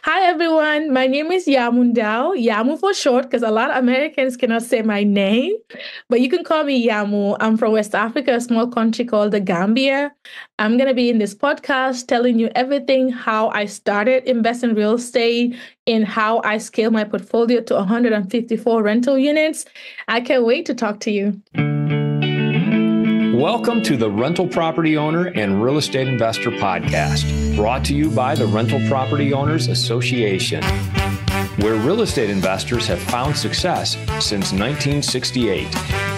Hi, everyone. My name is Yamu Yamu for short, because a lot of Americans cannot say my name, but you can call me Yamu. I'm from West Africa, a small country called the Gambia. I'm going to be in this podcast telling you everything how I started investing in real estate and how I scaled my portfolio to 154 rental units. I can't wait to talk to you. Welcome to the Rental Property Owner and Real Estate Investor Podcast, brought to you by the Rental Property Owners Association, where real estate investors have found success since 1968.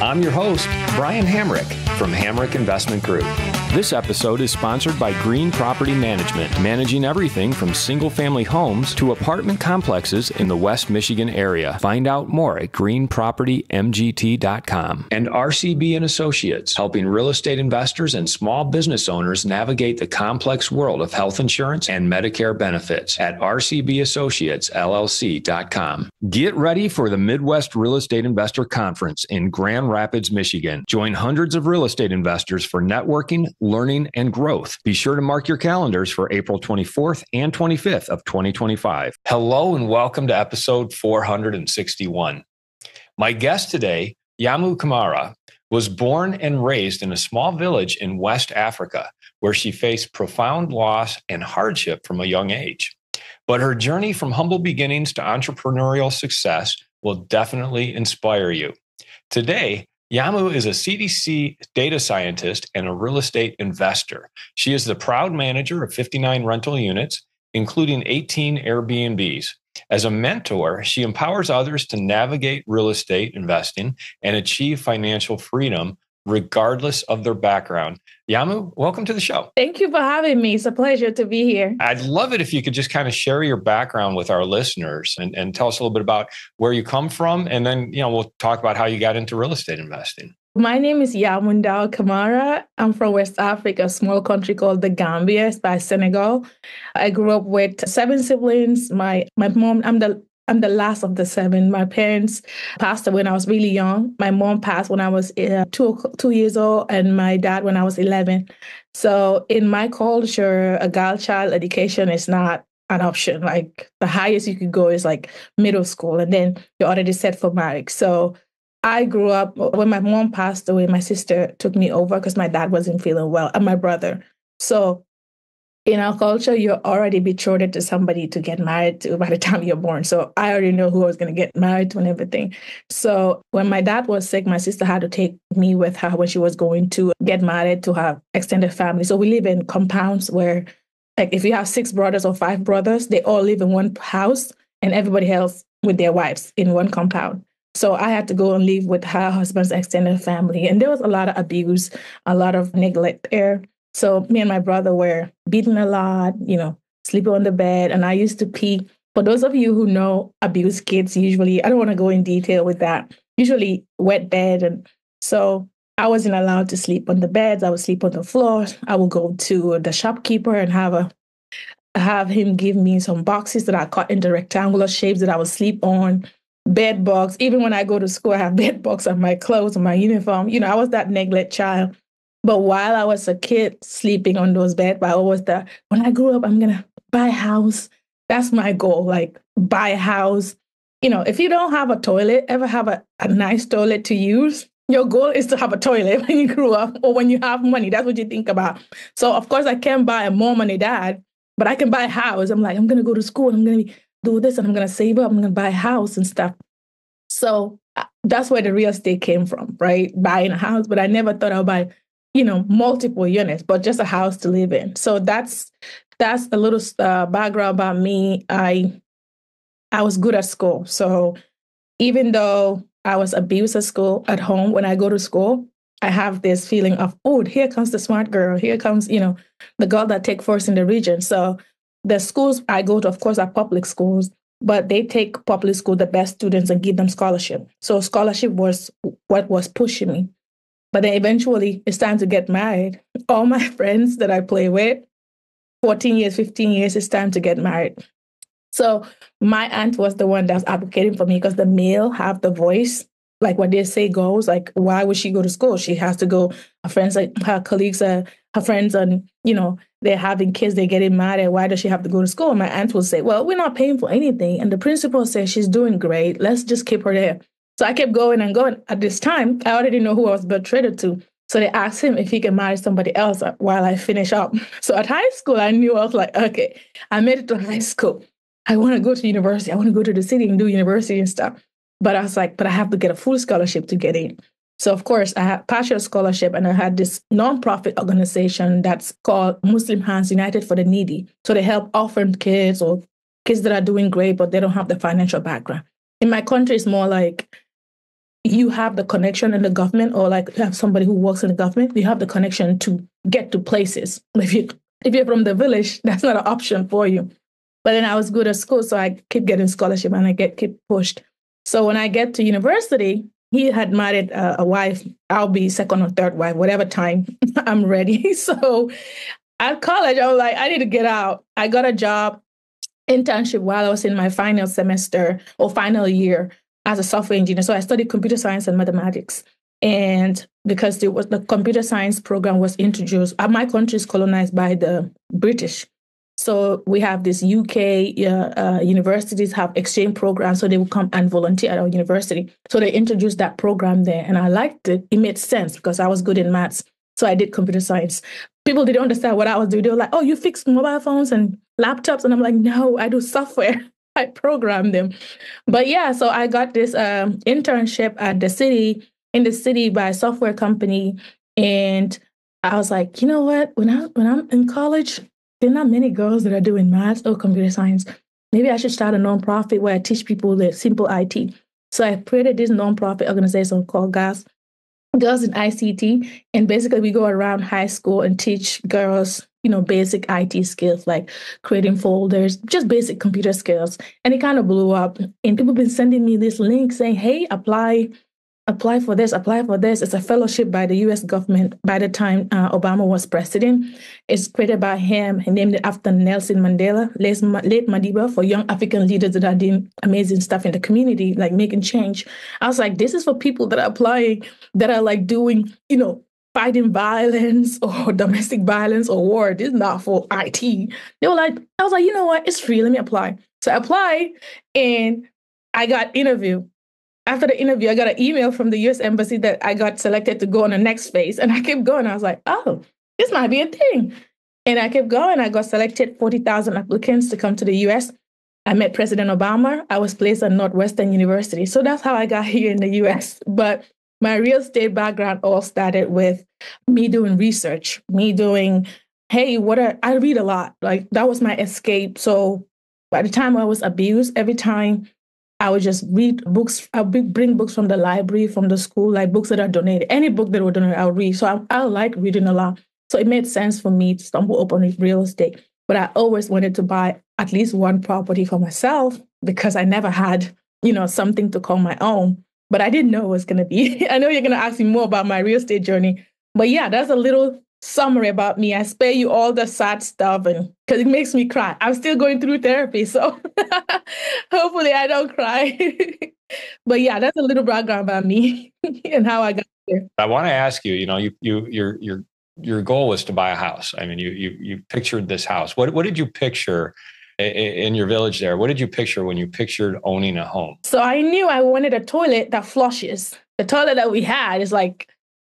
I'm your host, Brian Hamrick from Hamrick Investment Group. This episode is sponsored by Green Property Management, managing everything from single-family homes to apartment complexes in the West Michigan area. Find out more at greenpropertymgt.com. And RCB and Associates, helping real estate investors and small business owners navigate the complex world of health insurance and Medicare benefits at rcbassociatesllc.com. Get ready for the Midwest Real Estate Investor Conference in Grand Rapids, Michigan. Join hundreds of real estate investors for networking, learning, and growth. Be sure to mark your calendars for April 24th and 25th of 2025. Hello and welcome to episode 461. My guest today, Yamu Camara, was born and raised in a small village in West Africa, where she faced profound loss and hardship from a young age. But her journey from humble beginnings to entrepreneurial success will definitely inspire you. Today, Yamu is a CDC Data Scientist and a real estate investor. She is the proud manager of 59 rental units, including 18 Airbnbs. As a mentor, she empowers others to navigate real estate investing and achieve financial freedom regardless of their background. Yamu, welcome to the show. Thank you for having me. It's a pleasure to be here. I'd love it if you could just kind of share your background with our listeners and tell us a little bit about where you come from. And then, we'll talk about how you got into real estate investing. My name is Yamu Camara. I'm from West Africa, a small country called the Gambia. It's by Senegal. I grew up with 7 siblings. My mom, I'm the last of the 7. My parents passed away when I was really young. My mom passed when I was 2 years old, and my dad when I was 11. So in my culture, a girl child education is not an option. Like the highest you could go is like middle school, and then you're already set for marriage. So I grew up, when my mom passed away, my sister took me over because my dad wasn't feeling well, and my brother. So in our culture, you're already betrothed to somebody to get married to by the time you're born. So I already know who I was going to get married to and everything. So when my dad was sick, my sister had to take me with her when she was going to get married to her extended family. So we live in compounds where, like, if you have 6 brothers or 5 brothers, they all live in one house and everybody else with their wives in one compound. So I had to go and live with her husband's extended family. And there was a lot of abuse, a lot of neglect there. So me and my brother were beaten a lot, sleeping on the bed. And I used to pee. For those of you who know abused kids, usually, I don't want to go in detail with that, usually wet bed. And so I wasn't allowed to sleep on the beds. I would sleep on the floor. I would go to the shopkeeper and have him give me some boxes that I cut into rectangular shapes that I would sleep on. Bed bugs. Even when I go to school, I have bed bugs on my clothes, on my uniform. I was that neglect child. But while I was a kid sleeping on those beds, I always thought, when I grow up, I'm going to buy a house. That's my goal, like buy a house. If you don't have a toilet, ever have a nice toilet to use, your goal is to have a toilet when you grow up or when you have money. That's what you think about. So, of course, I can't buy a mom and a dad, but I can buy a house. I'm like, I'm going to go to school. I'm going to do this and I'm going to save up. I'm going to buy a house and stuff. So that's where the real estate came from, right? Buying a house. But I never thought I'd buy, multiple units, but just a house to live in. So that's a little background about me. I was good at school. So even though I was abused at school, at home, when I go to school, I have this feeling of, oh, here comes the smart girl. Here comes, the girl that take first in the region. So the schools I go to, of course, are public schools, but they take public school, the best students, and give them scholarship. So scholarship was what was pushing me. But then eventually it's time to get married. All my friends that I play with, 14 years, 15 years, it's time to get married. So my aunt was the one that was advocating for me because the male have the voice. Like what they say goes, like, why would she go to school? She has to go. Her friends, like her colleagues, her her friends and, they're having kids, they're getting mad at why does she have to go to school? And my aunt will say, well, we're not paying for anything. And the principal says she's doing great. Let's just keep her there. So I kept going and going. At this time, I already know who I was betrothed to. So they asked him if he can marry somebody else while I finish up. So at high school, I knew I was like, okay, I made it to high school. I want to go to university. I want to go to the city and do university and stuff. But I was like, but I have to get a full scholarship to get in. So, of course, I had partial scholarship and I had this nonprofit organization that's called Muslim Hands United for the Needy. So they help orphan kids or kids that are doing great, but they don't have the financial background. In my country, it's more like you have the connection in the government, or like you have somebody who works in the government, you have the connection to get to places. If you're from the village, that's not an option for you. But then I was good at school, so I keep getting scholarship and I keep pushed. So when I get to university, he had married a wife. I'll be second or third wife, whatever time I'm ready. So at college, I was like, I need to get out. I got a job, internship while I was in my final semester or final year as a software engineer. So I studied computer science and mathematics. And because the computer science program was introduced, my country is colonized by the British. So we have these UK universities have exchange programs, so they will come and volunteer at our university. So they introduced that program there, and I liked it. It made sense because I was good in maths. So I did computer science. People didn't understand what I was doing. They were like, oh, you fix mobile phones and laptops? And I'm like, no, I do software. I program them. But yeah, so I got this internship at in the city by a software company. And I was like, you know what? When I'm in college, there are not many girls that are doing math or computer science. Maybe I should start a nonprofit where I teach people the simple IT. So I created this nonprofit organization called Girls in ICT. And basically we go around high school and teach girls, basic IT skills like creating folders, just basic computer skills. And it kind of blew up. And people have been sending me this link saying, hey, apply for this. It's a fellowship by the U.S. government by the time Obama was president. It's created by him. He named it after Nelson Mandela, late Madiba, for young African leaders that are doing amazing stuff in the community, like making change. I was like, this is for people that are applying, that are like doing, fighting violence or domestic violence or war. This is not for IT. I was like, you know what? It's free. Let me apply. So I applied and I got interviewed. After the interview, I got an email from the U.S. Embassy that I got selected to go on the next phase. And I kept going. I was like, oh, this might be a thing. And I kept going. I got selected, 40,000 applicants to come to the U.S. I met President Obama. I was placed at Northwestern University. So that's how I got here in the U.S. But my real estate background all started with me doing research, I read a lot. Like that was my escape. So by the time I was abused, every time I would just read books. I would bring books from the library, from the school, like books that are donated. Any book that were donated, I'll read. So I like reading a lot. So it made sense for me to stumble upon real estate. But I always wanted to buy at least one property for myself because I never had, something to call my own. But I didn't know it was going to be. I know you're going to ask me more about my real estate journey. But yeah, that's a little summary about me. I spare you all the sad stuff and because it makes me cry. I'm still going through therapy, so hopefully I don't cry. But yeah, that's a little background about me and how I got there. I want to ask you, your goal was to buy a house. I mean, you pictured this house. What did you picture in your village there? What did you picture when you pictured owning a home? So I knew I wanted a toilet that flushes. The toilet that we had is like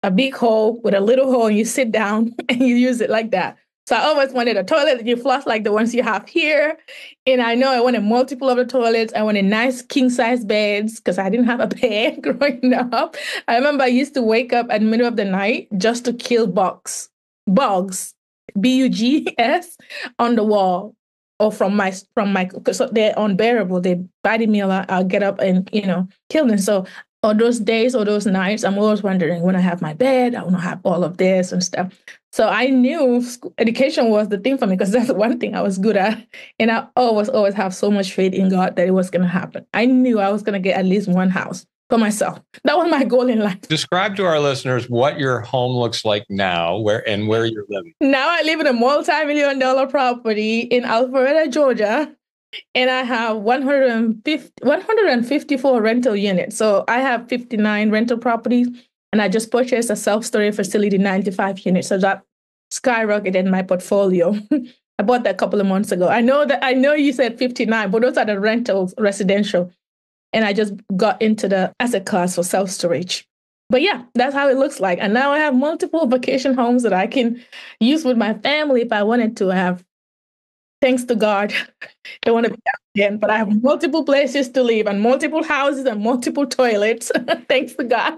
a big hole with a little hole, and you sit down and you use it like that. So I always wanted a toilet that you flush like the ones you have here. And I know I wanted multiple of the toilets. I wanted nice king-size beds because I didn't have a bed growing up. I remember I used to wake up at the middle of the night just to kill bugs, bugs, bugs, on the wall or from my, because they're unbearable. They bite me a lot. I'll get up and, kill them. So on those days or those nights, I'm always wondering when I have my bed, I want to have all of this and stuff. So I knew education was the thing for me because that's one thing I was good at. And I always have so much faith in God that it was going to happen. I knew I was going to get at least one house for myself. That was my goal in life. Describe to our listeners what your home looks like now, where you're living. Now I live in a multi-million-dollar property in Alpharetta, Georgia. And I have 154 rental units. So I have 59 rental properties, and I just purchased a self-storage facility, 95 units. So that skyrocketed in my portfolio. I bought that a couple of months ago. I know you said 59, but those are the rentals, residential. And I just got into the asset class for self-storage. But yeah, that's how it looks like. And now I have multiple vacation homes that I can use with my family if I wanted to. I have, thanks to God, don't want to be out again, but I have multiple places to live and multiple houses and multiple toilets. Thanks to God.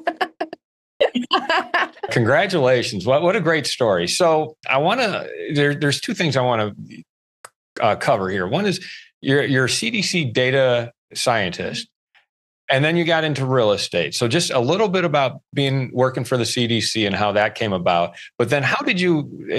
Congratulations. What a great story. So I want to, there's two things I want to cover here. One is you're a CDC data scientist, and then you got into real estate. So just a little bit about working for the CDC and how that came about. But then how did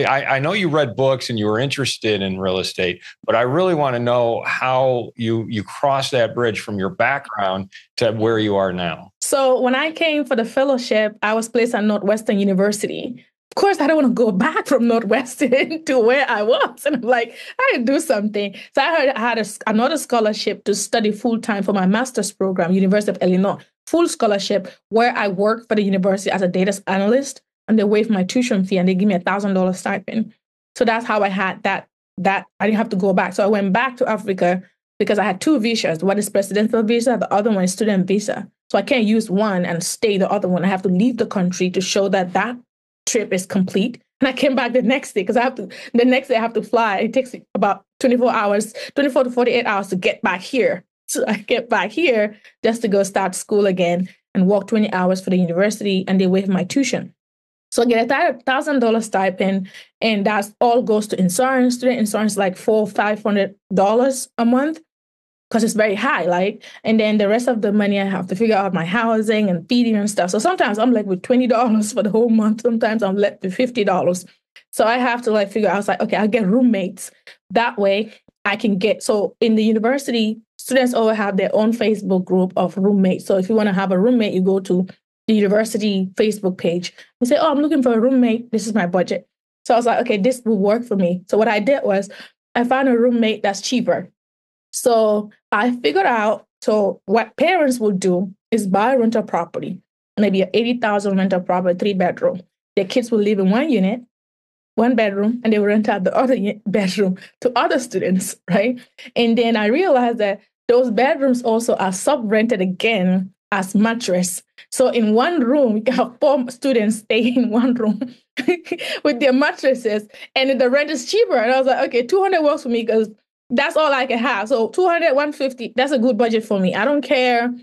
I know you read books and you were interested in real estate, but I really want to know how you crossed that bridge from your background to where you are now. So when I came for the fellowship, I was placed at Northwestern University. Of course, I don't want to go back from Northwestern to where I was. And I'm like, I had to do something. So I had another scholarship to study full-time for my master's program, University of Illinois, full scholarship, where I work for the university as a data analyst, and they waived my tuition fee and they give me $1,000 stipend. So that's how I had that I didn't have to go back. So I went back to Africa because I had two visas. One is presidential visa, the other one is student visa. So I can't use one and stay the other one. I have to leave the country to show that trip is complete. And I came back the next day because the next day I have to fly. It takes about 24 to 48 hours to get back here. So I get back here just to go start school again and walk 20 hours for the university, and they waive my tuition. So I get a $1,000 stipend, and that all goes to insurance. Student insurance, like $400-500 a month, because it's very high, and then the rest of the money I have to figure out my housing and feeding and stuff. So sometimes I'm like with $20 for the whole month. Sometimes I'm left with $50. So I have to figure out, I was like, okay, I'll get roommates. That way I can so in the university, students all have their own Facebook group of roommates. So if you want to have a roommate, you go to the university Facebook page and say, oh, I'm looking for a roommate. This is my budget. So I was like, okay, this will work for me. So what I did was I found a roommate that's cheaper. So I figured out, so what parents would do is buy a rental property, maybe an $80,000 rental property, 3-bedroom. Their kids will live in one unit, 1 bedroom, and they will rent out the other bedroom to other students, right? And then I realized that those bedrooms also are sub-rented again as mattress. So in one room, you can have 4 students stay in one room with their mattresses, and the rent is cheaper. And I was like, okay, 200 works for me because that's all I can have. So 200, 150, that's a good budget for me. I don't care.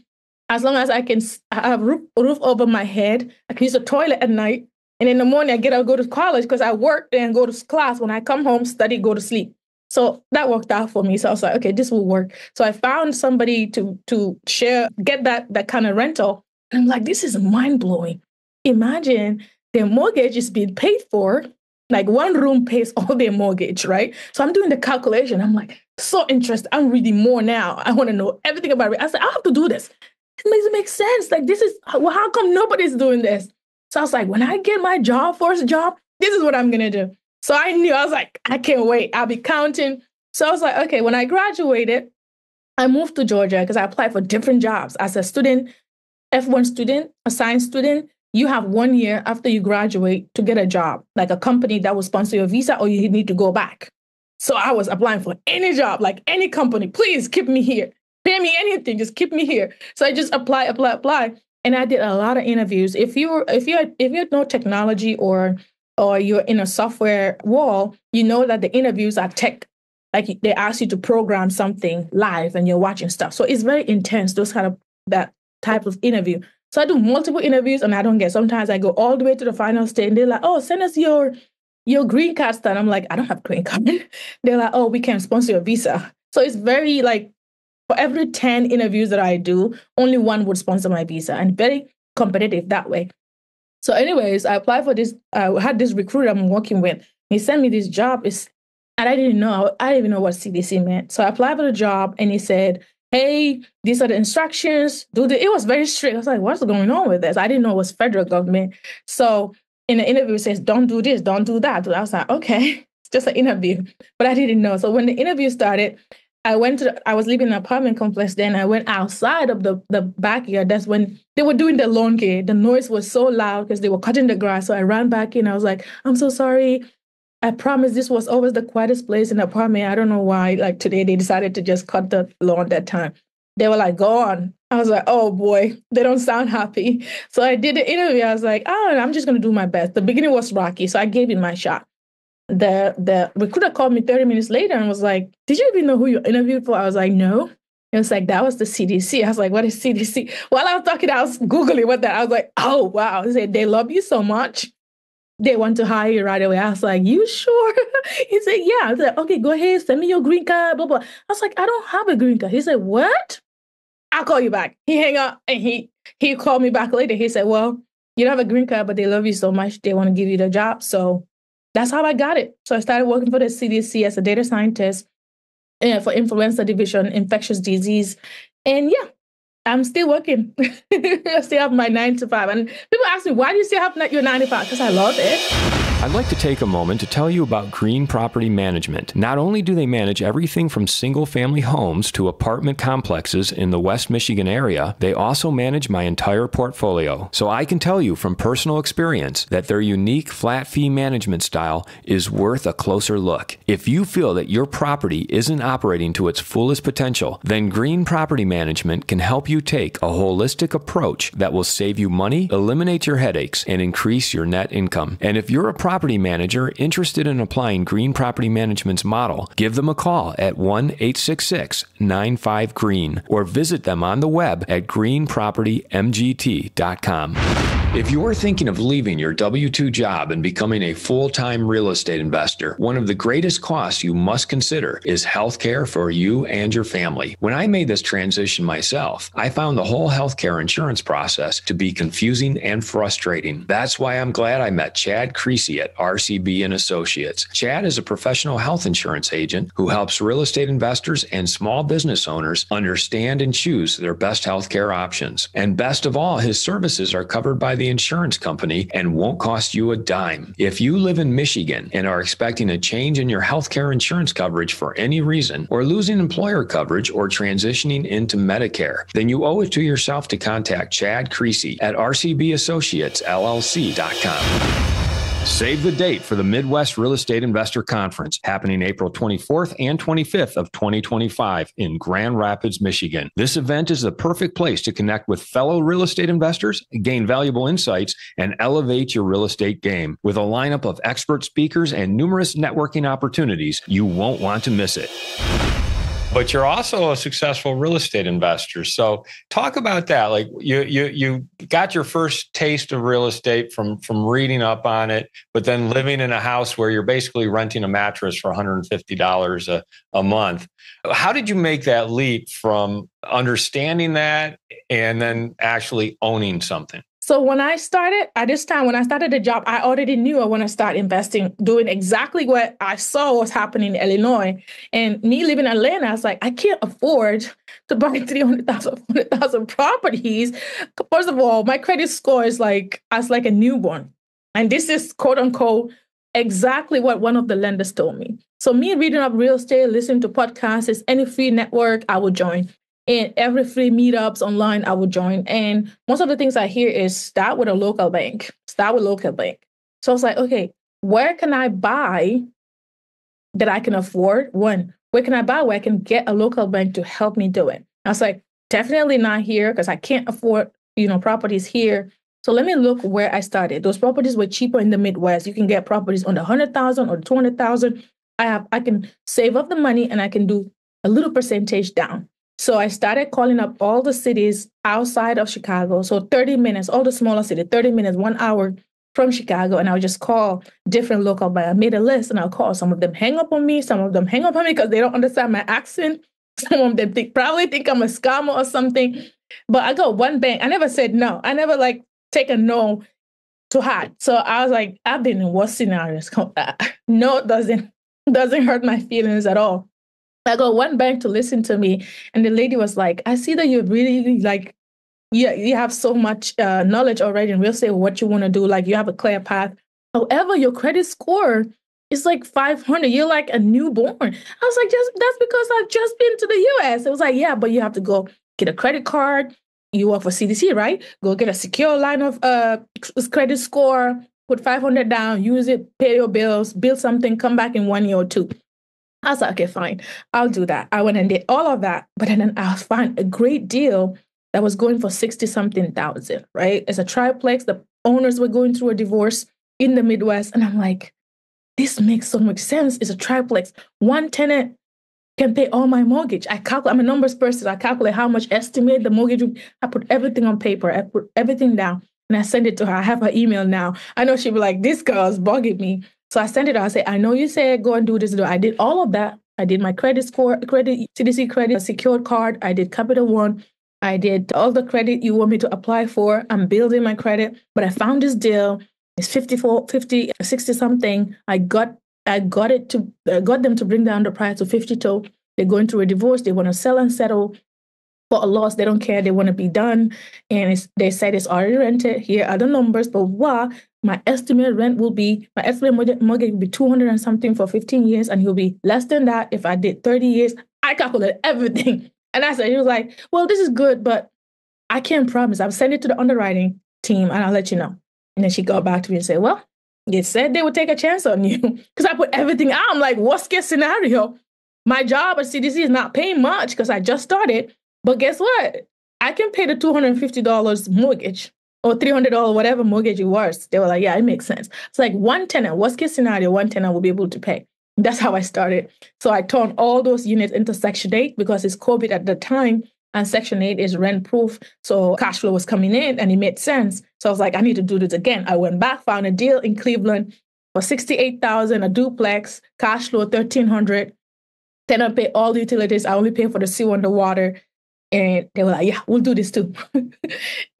As long as I can have roof over my head, I can use the toilet at night. And in the morning, I'll go to college because I work and go to class. When I come home, study, go to sleep. So that worked out for me. So I was like, okay, this will work. So I found somebody to share, get that kind of rental. And I'm like, this is mind blowing. Imagine their mortgage is being paid for. Like one room pays all their mortgage, right? So I'm doing the calculation. I'm like, so interested. I'm reading more now. I want to know everything about it. I said, I have to do this. It makes sense. Like this is, well, how come nobody's doing this? So I was like, when I get my first job, this is what I'm going to do. So I was like, I can't wait. I'll be counting. So I was like, okay, when I graduated, I moved to Georgia because I applied for different jobs as a student, F1 student, a science student. You have 1 year after you graduate to get a job, like a company that will sponsor your visa, or you need to go back. So I was applying for any job, like any company, please keep me here. Pay me anything, just keep me here. So I just apply. And I did a lot of interviews. If you know technology or you're in a software wall, you know that the interviews are tech. Like they ask you to program something live and you're watching stuff. So it's very intense, that type of interview. So I do multiple interviews and I don't get. Sometimes I go all the way to the final stage and they're like, oh, send us your green card stuff. I'm like, I don't have a green card. They're like, oh, we can sponsor your visa. So it's very for every 10 interviews that I do, only 1 would sponsor my visa, and very competitive that way. So anyways, I applied for this. I had this recruiter I'm working with. He sent me this job. And I didn't even know what CDC meant. So I applied for the job and he said, hey, these are the instructions. It was very strict. I was like, what's going on with this? I didn't know it was federal government. So in the interview, it says, don't do this, don't do that. So I was like, okay, it's just an interview. But I didn't know. So when the interview started, I was living in an apartment complex then. I went outside of the backyard. That's when they were doing the lawn care. The noise was so loud because they were cutting the grass. So I ran back in. I was like, I'm so sorry. I promise this was always the quietest place in the apartment. I don't know why, like today they decided to just cut the lawn that time. They were like, go on. I was like, oh boy, they don't sound happy. So I did the interview. I was like, oh, I'm just going to do my best. The beginning was rocky, so I gave it my shot. The recruiter called me 30 minutes later and was like, did you even know who you interviewed for? I was like, no. It was like, that was the CDC. I was like, what is CDC? While I was talking, I was Googling what that. I was like, oh, wow. They said, they love you so much. They want to hire you right away. I was like, you sure? He said, yeah. I was like, okay, go ahead. Send me your green card, blah, blah. I was like, I don't have a green card. He said, what? I'll call you back. He hung up and he called me back later. He said, well, you don't have a green card, but they love you so much. They want to give you the job. So that's how I got it. So I started working for the CDC as a data scientist for influenza division, infectious disease. And yeah, I'm still working. I still have my 9 to 5. And people ask me, why do you still have your 9 to 5? Because I love it. I'd like to take a moment to tell you about Green Property Management. Not only do they manage everything from single-family homes to apartment complexes in the West Michigan area, they also manage my entire portfolio. So I can tell you from personal experience that their unique flat fee management style is worth a closer look. If you feel that your property isn't operating to its fullest potential, then Green Property Management can help you take a holistic approach that will save you money, eliminate your headaches, and increase your net income. And if you're a property manager interested in applying Green Property Management's model, give them a call at 1-866-95-GREEN or visit them on the web at greenpropertymgt.com. If you're thinking of leaving your W-2 job and becoming a full-time real estate investor, one of the greatest costs you must consider is healthcare for you and your family. When I made this transition myself, I found the whole healthcare insurance process to be confusing and frustrating. That's why I'm glad I met Chad Creasy at RCB and Associates. Chad is a professional health insurance agent who helps real estate investors and small business owners understand and choose their best healthcare options. And best of all, his services are covered by the insurance company and won't cost you a dime. If you live in Michigan and are expecting a change in your healthcare insurance coverage for any reason, or losing employer coverage or transitioning into Medicare, then you owe it to yourself to contact Chad Creasy at rcbassociatesllc.com. Save the date for the Midwest Real Estate Investor Conference happening April 24th and 25th of 2025 in Grand Rapids, Michigan. This event is the perfect place to connect with fellow real estate investors, gain valuable insights, and elevate your real estate game. With a lineup of expert speakers and numerous networking opportunities, you won't want to miss it. But you're also a successful real estate investor. So talk about that. Like you got your first taste of real estate from reading up on it, but then living in a house where you're basically renting a mattress for $150 a month. How did you make that leap from understanding that and then actually owning something? So when I started, at this time, when I started the job, I already knew I want to start investing, doing exactly what I saw was happening in Illinois. And me living in Atlanta, I was like, I can't afford to buy 300,000, 400,000 properties. First of all, my credit score is like a newborn. And this is quote unquote exactly what one of the lenders told me. So me reading up real estate, listening to podcasts, any free network, I would join. And every free meetups online, I would join. And most of the things I hear is start with a local bank. Start with local bank. So I was like, okay, where can I buy that I can afford? One, where can I buy where I can get a local bank to help me do it? I was like, definitely not here because I can't afford, properties here. So let me look where I started. Those properties were cheaper in the Midwest. You can get properties under 100,000 or 200,000. I can save up the money and I can do a little percentage down. So I started calling up all the cities outside of Chicago. So 30 minutes, all the smaller cities, 30 minutes, 1 hour from Chicago. And I would just call different local banks. I made a list and I'll call. Some of them hang up on me. Some of them hang up on me because they don't understand my accent. Some of them probably think I'm a scammer or something. But I go one bank. I never said no. I never take a no to heart. So I was like, I've been in worse scenarios. No, it doesn't hurt my feelings at all. I got one bank to listen to me, and the lady was like, I see that you're really you have so much knowledge already in real estate, what you want to do. Like you have a clear path. However, your credit score is like 500. You're like a newborn. I was like, that's because I've just been to the US. It was like, yeah, but you have to go get a credit card. You work for CDC, right? Go get a secure line of credit score. put 500 down, use it, pay your bills, build something, come back in 1 year or two. I was like, okay, fine, I'll do that. I went and did all of that. But then I found a great deal that was going for 60 something thousand, right? It's a triplex. The owners were going through a divorce in the Midwest. And I'm like, this makes so much sense. It's a triplex. One tenant can pay all my mortgage. I'm a numbers person. I calculate how much estimate the mortgage would. I put everything on paper. I put everything down and I send it to her. I have her email now. I know she'll be like, this girl's bugging me. So I sent it to her. I said, I know you said go and do this. I did all of that. I did my credit score, CDC credit, secured card. I did Capital One. I did all the credit you want me to apply for. I'm building my credit. But I found this deal. It's 54, 50, 60 something. I got them to bring down the price to 52. They're going through a divorce. They want to sell and settle for a loss. They don't care. They want to be done. And they said it's already rented. Here are the numbers. But my estimated mortgage will be 200 and something for 15 years. And he'll be less than that if I did 30 years. I calculated everything. And I said, he was like, well, this is good, but I can't promise. I'll send it to the underwriting team and I'll let you know. And then she got back to me and said, well, they said they would take a chance on you because I put everything out. I'm like, worst case scenario, my job at CDC is not paying much because I just started. But guess what? I can pay the $250 mortgage or $300, whatever mortgage it was. They were like, yeah, it makes sense. It's like one tenant, worst case scenario, one tenant will be able to pay. That's how I started. So I turned all those units into Section 8 because it's COVID at the time. And Section 8 is rent proof. So cash flow was coming in and it made sense. So I was like, I need to do this again. I went back, found a deal in Cleveland for $68,000, a duplex, cash flow $1,300. Tenant pay all the utilities. I only pay for the sewer and the water. And they were like, yeah, we'll do this too.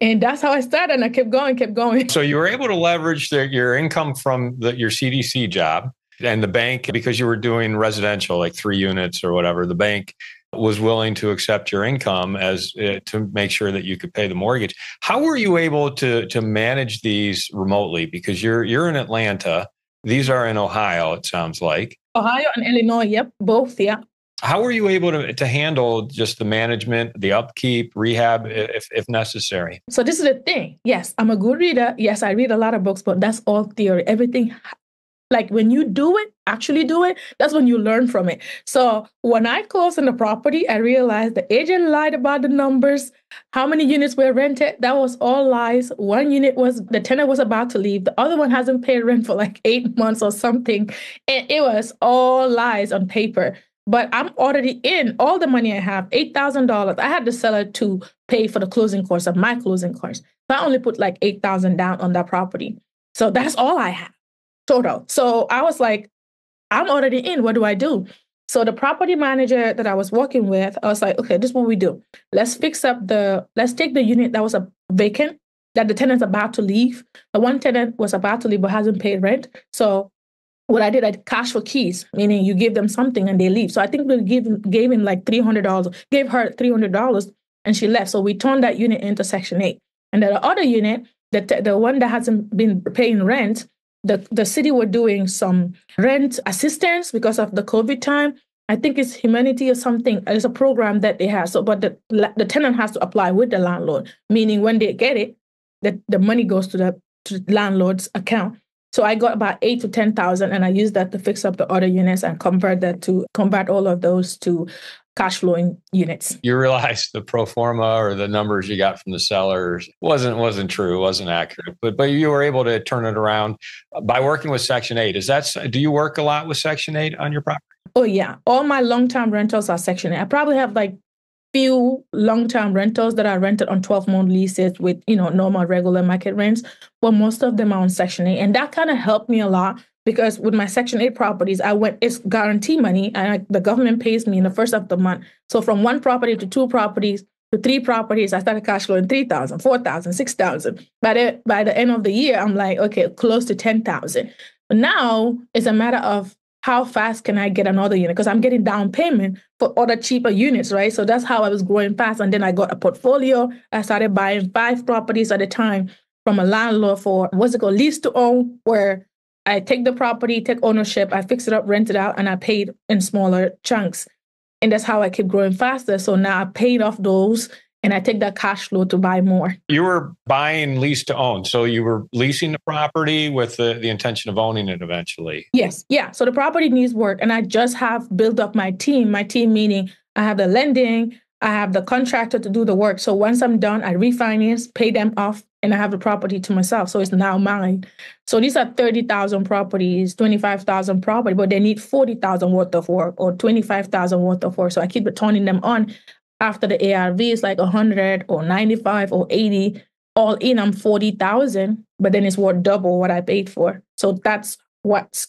And that's how I started. And I kept going. So you were able to leverage your income from your CDC job and the bank, because you were doing residential, like 3 units or whatever. The bank was willing to accept your income as to make sure that you could pay the mortgage. How were you able to manage these remotely? Because you're in Atlanta. These are in Ohio, it sounds like. Ohio and Illinois, yep, both, yeah. How were you able to handle just the management, the upkeep, rehab, if necessary? So this is the thing. Yes, I'm a good reader. Yes, I read a lot of books, but that's all theory. Everything, like when you actually do it, that's when you learn from it. So when I closed on the property, I realized the agent lied about the numbers, how many units were rented. That was all lies. One unit the tenant was about to leave. The other one hasn't paid rent for like 8 months or something. And it was all lies on paper. But I'm already in all the money I have, $8,000. I had the seller to pay for the closing costs of my closing costs. So I only put like $8,000 down on that property. So that's all I have total. So I was like, I'm already in. What do I do? So the property manager that I was working with, I was like, okay, this is what we do. Let's take the unit that was vacant, that the tenant's about to leave. The one tenant was about to leave but hasn't paid rent. So what I did, I cash for keys, meaning you give them something and they leave. So I think we gave him like $300, gave her $300 and she left. So we turned that unit into Section 8. And then the other unit, the one that hasn't been paying rent, the city were doing some rent assistance because of the COVID time. I think it's Humanity or something. It's a program that they have. So, but the tenant has to apply with the landlord, meaning when they get it, the money goes to the landlord's account. So I got about 8 to 10,000, and I used that to fix up the other units and convert all of those to cash flowing units. You realize the pro forma or the numbers you got from the sellers wasn't true, wasn't accurate, but you were able to turn it around by working with Section 8. Do you work a lot with Section 8 on your property? Oh yeah, all my long-term rentals are Section 8. I probably have like few long-term rentals that are rented on 12-month leases with, normal regular market rents, but most of them are on Section 8. And that kind of helped me a lot because with my Section 8 properties, it's guarantee money and the government pays me in the first of the month. So from 1 property to 2 properties to 3 properties, I started cash flowing 3,000, 4,000, 6,000. By the end of the year, I'm like, okay, close to 10,000. But now it's a matter of how fast can I get another unit? Because I'm getting down payment for other cheaper units, right? So that's how I was growing fast. And then I got a portfolio. I started buying 5 properties at a time from a landlord for, lease to own, where I take the property, take ownership, I fix it up, rent it out, and I paid in smaller chunks. And that's how I keep growing faster. So now I paid off those and I take that cash flow to buy more. You were buying lease to own. So you were leasing the property with the intention of owning it eventually. Yes. Yeah. So the property needs work. And I just have built up my team meaning I have the lending, I have the contractor to do the work. So once I'm done, I refinance, pay them off, and I have the property to myself. So it's now mine. So these are 30,000 properties, 25,000 property, but they need 40,000 worth of work or 25,000 worth of work. So I keep turning them on. After the ARV is like 100 or 95 or 80, all in, I'm 40,000, but then it's worth double what I paid for. So that's what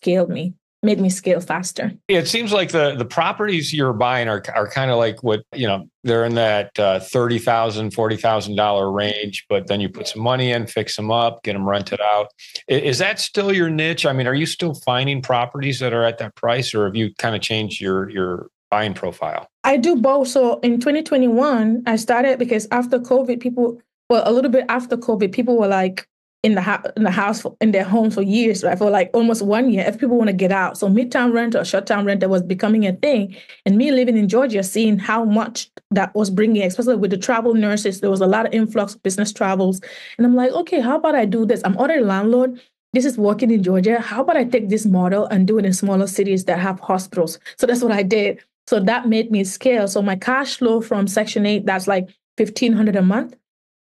made me scale faster. It seems like the properties you're buying are kind of like what, they're in that $30,000, $40,000 range, but then you put some money in, fix them up, get them rented out. Is that still your niche? I mean, are you still finding properties that are at that price, or have you kind of changed your buying profile? I do both. So in 2021, I started because after COVID, a little bit after COVID, people were like in the house, in their homes for years, right? For like almost 1 year, if people want to get out. So midterm rent or short-term rent was becoming a thing. And me living in Georgia, seeing how much that was bringing, especially with the travel nurses, there was a lot of influx of business travels. And I'm like, okay, how about I do this? I'm already a landlord. This is working in Georgia. How about I take this model and do it in smaller cities that have hospitals? So that's what I did. So that made me scale. So my cash flow from Section 8, that's like $1,500 a month.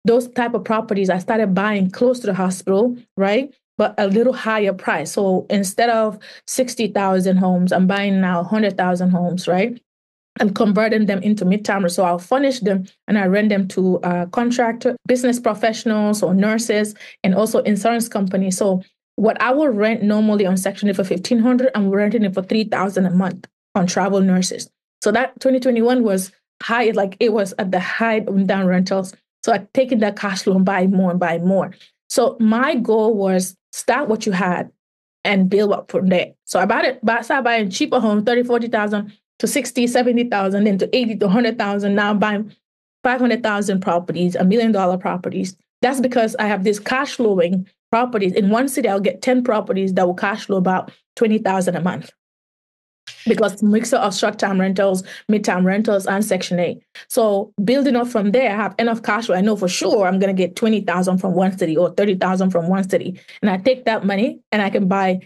Those type of properties, I started buying close to the hospital, right? But a little higher price. So instead of 60,000 homes, I'm buying now 100,000 homes, right? And converting them into midtermers. So I'll furnish them and I rent them to contractor, business professionals or nurses, and also insurance companies. So what I will rent normally on Section 8 for $1,500, I'm renting it for $3,000 a month on travel nurses. So that 2021 was high, like it was at the height of down rentals. So I've taken that cash flow and buy more and buy more. So my goal was start what you had and build up from there. So I started buying cheaper homes, 30, 40,000 to 60, 70,000, then to 80 to 100,000. Now I'm buying 500,000 properties, $1 million properties. That's because I have these cash flowing properties. In one city, I'll get 10 properties that will cash flow about 20,000 a month. Because it's a mixture of short-term rentals, mid-term rentals, and Section 8. So building up from there, I have enough cash flow. I know for sure I'm going to get 20,000 from one city or 30,000 from one city. And I take that money and I can buy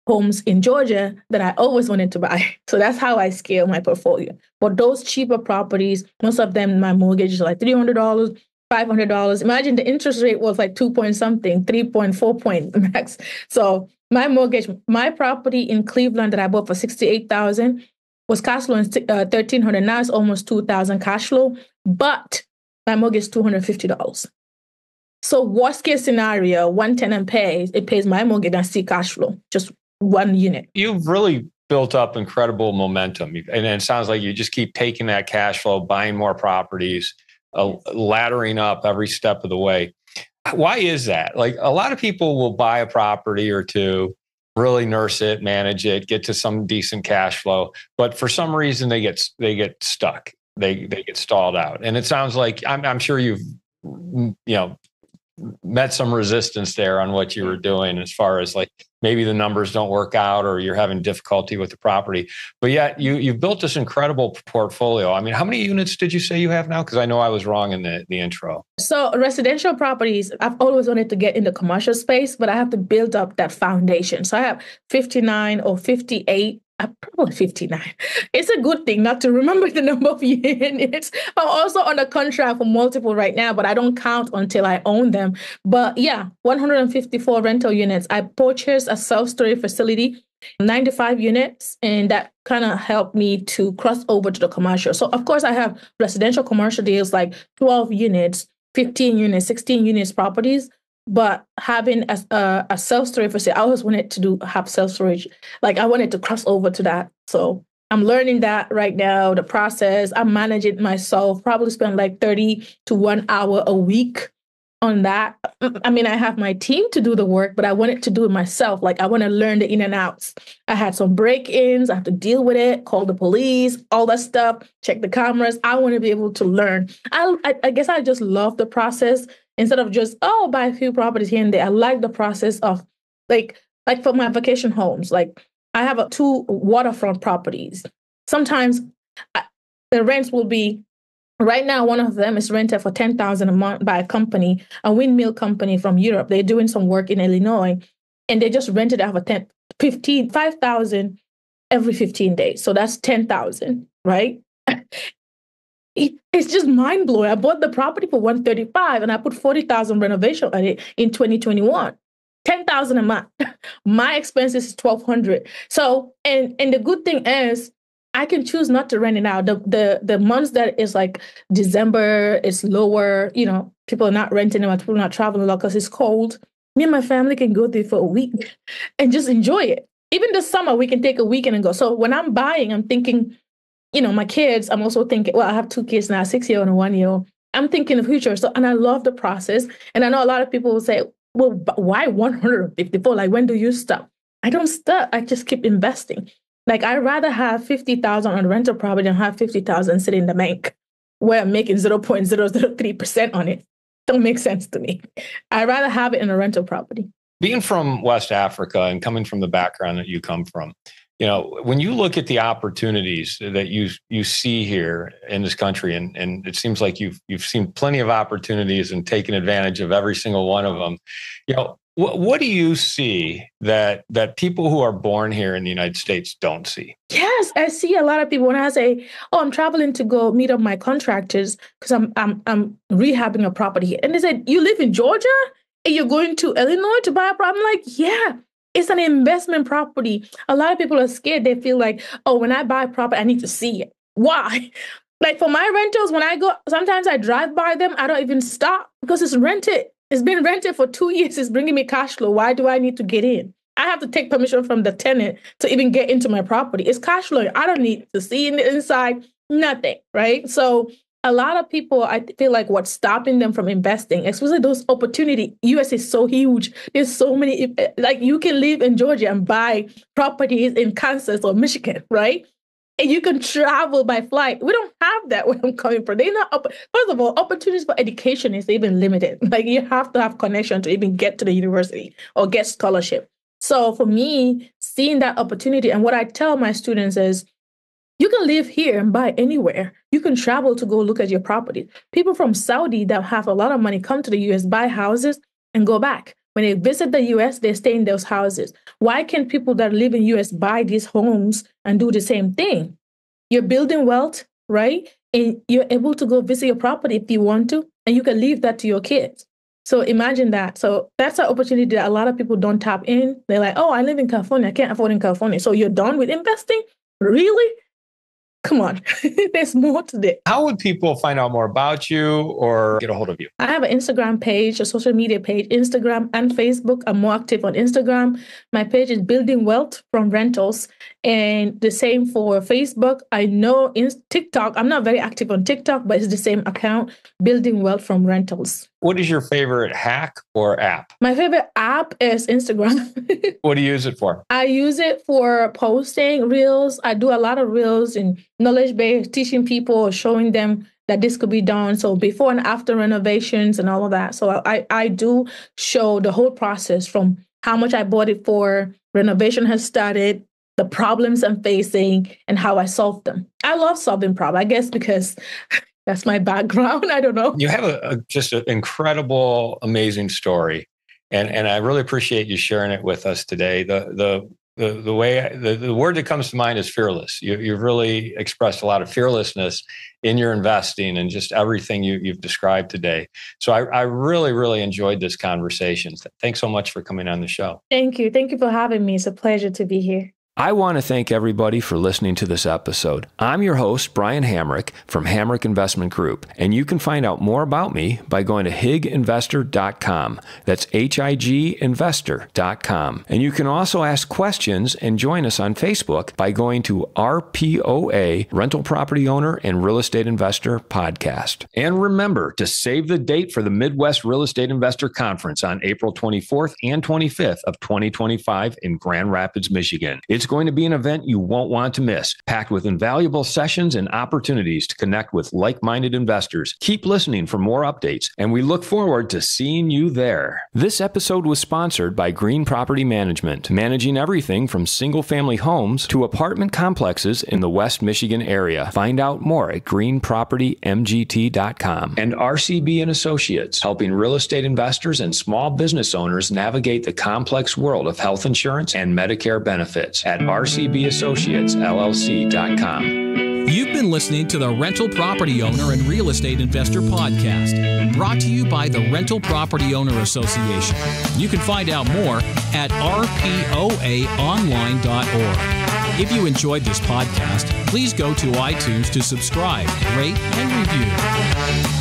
homes in Georgia that I always wanted to buy. So that's how I scale my portfolio. For those cheaper properties, most of them, my mortgage is like $300, $500. Imagine the interest rate was like 2 point something, 3.4 point max. So my mortgage, my property in Cleveland that I bought for $68,000 was cash flow in $1,300. Now it's almost $2,000 cash flow, but my mortgage is $250. So worst case scenario, one tenant pays my mortgage and see cash flow, just one unit. You've really built up incredible momentum, and it sounds like you just keep taking that cash flow, buying more properties, laddering up every step of the way. Why is that? Like, a lot of people will buy a property or two, really nurse it, manage it, get to some decent cash flow, but for some reason they get stuck. They get stalled out. And it sounds like I'm sure you've met some resistance there on what you were doing, as far as like maybe the numbers don't work out or you're having difficulty with the property. But yet you've built this incredible portfolio. I mean, how many units did you say you have now? Because I know I was wrong in the intro. So residential properties, I've always wanted to get in the commercial space, but I have to build up that foundation. So I have 59 or 58. Probably 59. It's a good thing not to remember the number of units. I'm also on a contract for multiple right now, but I don't count until I own them. But yeah, 154 rental units. I purchased a self-storage facility, 95 units, and that kind of helped me to cross over to the commercial. So of course I have residential commercial deals like 12 units, 15 units, 16 units properties. But having a self-storage facility, I always wanted to have self-storage. Like I wanted to cross over to that. So I'm learning that right now, the process. I manage it myself, probably spend like 30 to 1 hour a week on that. I mean, I have my team to do the work, but I wanted to do it myself. Like I want to learn the in and outs. I had some break-ins. I have to deal with it, call the police, all that stuff, check the cameras. I want to be able to learn. I guess I just love the process. Instead of just, buy a few properties here and there. I like the process of like for my vacation homes. Like I have 2 waterfront properties. Sometimes the rents will be Right now, one of them is rented for $10,000 a month by a company, a windmill company from Europe. They're doing some work in Illinois, and they just rented out for 5,000 every 15 days. So that's 10,000, right? It's just mind blowing. I bought the property for 135, and I put 40,000 renovation on it in 2021. 10,000 a month. My expenses is 1,200. So, and the good thing is, I can choose not to rent it out. The months that is like December, it's lower. People are not renting it. People are not traveling a lot because it's cold. Me and my family can go there for a week and just enjoy it. Even this summer, we can take a weekend and go. So when I'm buying, I'm thinking, my kids, I'm also thinking, well, I have 2 kids now, 6-year-old and 1-year-old. I'm thinking the future. So, and I love the process. And I know a lot of people will say, well, why 154? Like, when do you stop? I don't stop. I just keep investing. Like, I'd rather have 50,000 on rental property than have 50,000 sitting in the bank where I'm making 0.003% on it. Don't make sense to me. I'd rather have it in a rental property. Being from West Africa and coming from the background that you come from, when you look at the opportunities that you see here in this country, and it seems like you've seen plenty of opportunities and taken advantage of every single one of them. What do you see that people who are born here in the United States don't see? Yes, I see a lot of people when I say, "Oh, I'm traveling to go meet up my contractors because I'm rehabbing a property," and they said, "You live in Georgia and you're going to Illinois to buy a property?" I'm like, "Yeah." It's an investment property. A lot of people are scared. They feel like, oh, when I buy a property, I need to see it. Why? Like for my rentals, when I go, sometimes I drive by them. I don't even stop because it's rented. It's been rented for 2 years. It's bringing me cash flow. Why do I need to get in? I have to take permission from the tenant to even get into my property. It's cash flow. I don't need to see in the inside, nothing, right? So a lot of people, I feel like what's stopping them from investing, especially those opportunities. US is so huge. There's so many, like you can live in Georgia and buy properties in Kansas or Michigan, right? And you can travel by flight. We don't have that where I'm coming from. They're not, first of all, opportunities for education is even limited. Like you have to have connection to even get to the university or get scholarship. So for me, seeing that opportunity, and what I tell my students is, you can live here and buy anywhere. You can travel to go look at your property. People from Saudi that have a lot of money come to the US, buy houses, and go back. When they visit the US, they stay in those houses. Why can't people that live in US buy these homes and do the same thing? You're building wealth, right? And you're able to go visit your property if you want to, and you can leave that to your kids. So imagine that. So that's an opportunity that a lot of people don't tap in. They're like, oh, I live in California. I can't afford in California. So you're done with investing? Really? Come on, there's more to this. How would people find out more about you or get a hold of you? I have an Instagram page, a social media page, Instagram and Facebook. I'm more active on Instagram. My page is Building Wealth from Rentals. And the same for Facebook. I know in TikTok, I'm not very active on TikTok, but it's the same account, Building Wealth from Rentals. What is your favorite hack or app? My favorite app is Instagram. What do you use it for? I use it for posting reels. I do a lot of reels and knowledge-based, teaching people, showing them that this could be done. So before and after renovations and all of that. So I do show the whole process from how much I bought it for, renovation has started, the problems I'm facing, and how I solve them. I love solving problems, I guess, because that's my background. I don't know. You have just an incredible, amazing story. And I really appreciate you sharing it with us today. The word that comes to mind is fearless. You've really expressed a lot of fearlessness in your investing and just everything you've described today. So I really, really enjoyed this conversation. Thanks so much for coming on the show. Thank you. Thank you for having me. It's a pleasure to be here. I want to thank everybody for listening to this episode. I'm your host, Brian Hamrick from Hamrick Investment Group, and you can find out more about me by going to higinvestor.com. That's higinvestor.com. And you can also ask questions and join us on Facebook by going to RPOA, Rental Property Owner and Real Estate Investor Podcast. And remember to save the date for the Midwest Real Estate Investor Conference on April 24th and 25th of 2025 in Grand Rapids, Michigan. It's It's going to be an event you won't want to miss, packed with invaluable sessions and opportunities to connect with like-minded investors. Keep listening for more updates, and we look forward to seeing you there. This episode was sponsored by Green Property Management, managing everything from single-family homes to apartment complexes in the West Michigan area. Find out more at greenpropertymgt.com. And RCB and Associates, helping real estate investors and small business owners navigate the complex world of health insurance and Medicare benefits at rcbassociatesllc.com. You've been listening to the Rental Property Owner and Real Estate Investor Podcast, brought to you by the Rental Property Owner Association. You can find out more at rpoaonline.org. If you enjoyed this podcast, please go to iTunes to subscribe, rate, and review.